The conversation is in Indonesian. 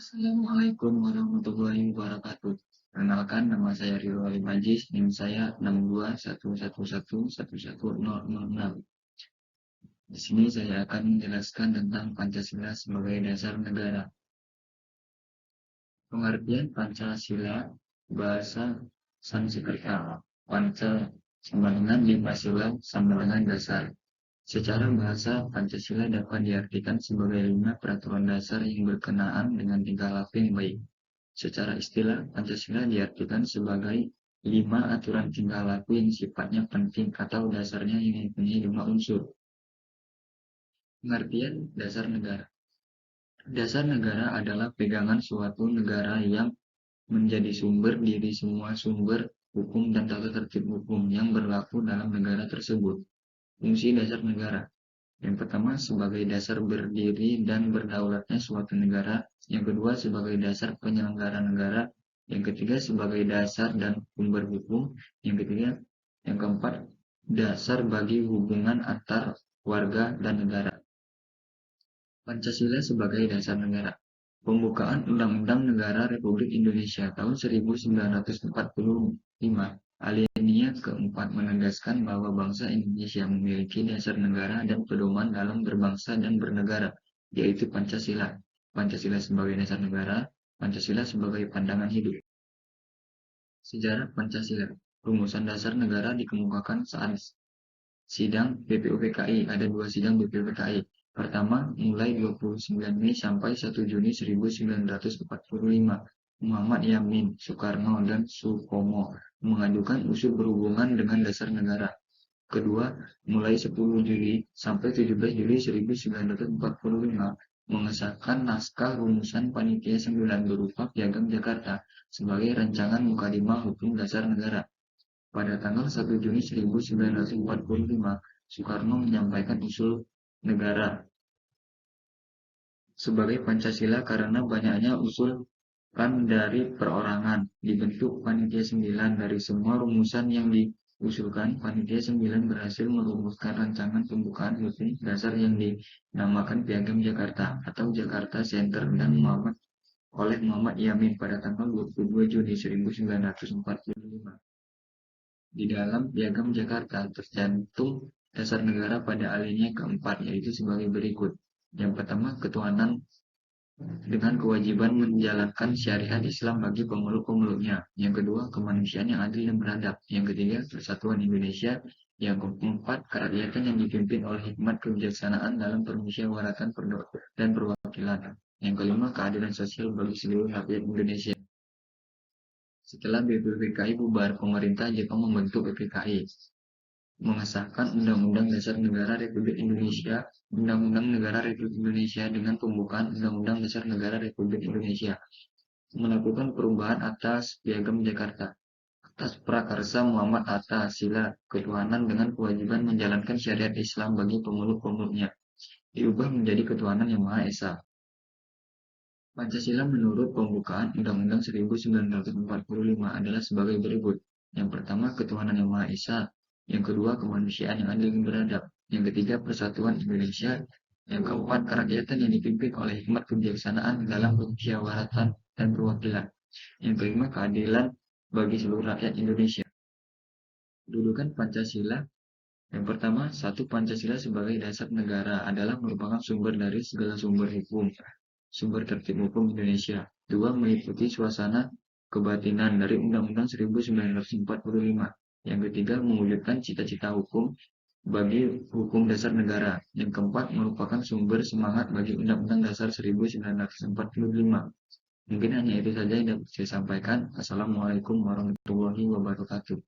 Assalamualaikum warahmatullahi wabarakatuh. Perkenalkan, nama saya Rio Ali Majis, NIM saya 62111111006. Di sini saya akan menjelaskan tentang Pancasila sebagai dasar negara. Pengertian Pancasila bahasa Sanskerta. Panca sama dengan lima sila sama dengan dasar. Secara bahasa, Pancasila dapat diartikan sebagai 5 peraturan dasar yang berkenaan dengan tingkah laku yang baik. Secara istilah, Pancasila diartikan sebagai 5 aturan tingkah laku yang sifatnya penting atau dasarnya yang mempunyai 5 unsur. Pengertian dasar negara. Dasar negara adalah pegangan suatu negara yang menjadi sumber diri semua sumber hukum dan tata tertib hukum yang berlaku dalam negara tersebut. Fungsi dasar negara. Yang pertama, sebagai dasar berdiri dan berdaulatnya suatu negara. Yang kedua, sebagai dasar penyelenggara negara. Yang ketiga, sebagai dasar dan sumber hukum. Yang ketiga, yang keempat, dasar bagi hubungan antar warga dan negara. Pancasila sebagai dasar negara. Pembukaan Undang-Undang Negara Republik Indonesia tahun 1945. Alinea keempat menegaskan bahwa bangsa Indonesia memiliki dasar negara dan pedoman dalam berbangsa dan bernegara, yaitu Pancasila. Pancasila sebagai dasar negara, Pancasila sebagai pandangan hidup. Sejarah Pancasila. Rumusan dasar negara dikemukakan saat sidang BPUPKI. Ada 2 sidang BPUPKI. Pertama, mulai 29 Mei sampai 1 Juni 1945. Muhammad Yamin, Soekarno, dan Supomo mengajukan usul berhubungan dengan dasar negara. Kedua, mulai 10 Juli sampai 17 Juli 1945 mengesahkan naskah rumusan Panitia 9 berupa Piagam Jakarta sebagai rancangan mukadimah hukum dasar negara. Pada tanggal 1 Juni 1945, Soekarno menyampaikan usul negara sebagai Pancasila karena banyaknya usul dari perorangan. Dibentuk Panitia 9. Dari semua rumusan yang diusulkan, Panitia 9 berhasil merumuskan rancangan pembukaan hukum dasar yang dinamakan Piagam Jakarta atau Jakarta Center dan oleh Muhammad Yamin pada tanggal 22 Juni 1945. Di dalam Piagam Jakarta tercantum dasar negara pada alinea keempat, yaitu sebagai berikut. Yang pertama, ketuhanan dengan kewajiban menjalankan syariat Islam bagi pemeluk-pemeluknya. Yang kedua, kemanusiaan yang adil dan beradab. Yang ketiga, persatuan Indonesia. Yang keempat, kerakyatan yang dipimpin oleh hikmat kebijaksanaan dalam permusyawaratan dan perwakilan. Yang kelima, keadilan sosial bagi seluruh rakyat Indonesia. Setelah BPUPKI bubar, pemerintah Jepang membentuk BPKI, mengesahkan Undang-Undang Dasar Negara Republik Indonesia, Undang-Undang Negara Republik Indonesia dengan pembukaan Undang-Undang Dasar Negara Republik Indonesia, melakukan perubahan atas Piagam Jakarta, atas prakarsa Muhammad Hatta, sila ketuhanan dengan kewajiban menjalankan syariat Islam bagi pemeluk-pemeluknya, diubah menjadi ketuhanan yang Maha Esa. Pancasila menurut pembukaan Undang-Undang 1945 adalah sebagai berikut. Yang pertama, ketuhanan yang Maha Esa. Yang kedua, kemanusiaan yang adil dan beradab. Yang ketiga, persatuan Indonesia. Yang keempat, kerakyatan yang dipimpin oleh hikmat kebijaksanaan dalam permusyawaratan dan perwakilan. Yang kelima, keadilan bagi seluruh rakyat Indonesia. Kedudukan Pancasila. Yang pertama, satu, Pancasila sebagai dasar negara adalah merupakan sumber dari segala sumber hukum, sumber tertib hukum Indonesia. Dua, meliputi suasana kebatinan dari Undang-Undang 1945. Yang ketiga, mewujudkan cita-cita hukum bagi hukum dasar negara. Yang keempat, merupakan sumber semangat bagi Undang-Undang Dasar 1945. Mungkin hanya itu saja yang dapat saya sampaikan. Assalamualaikum warahmatullahi wabarakatuh.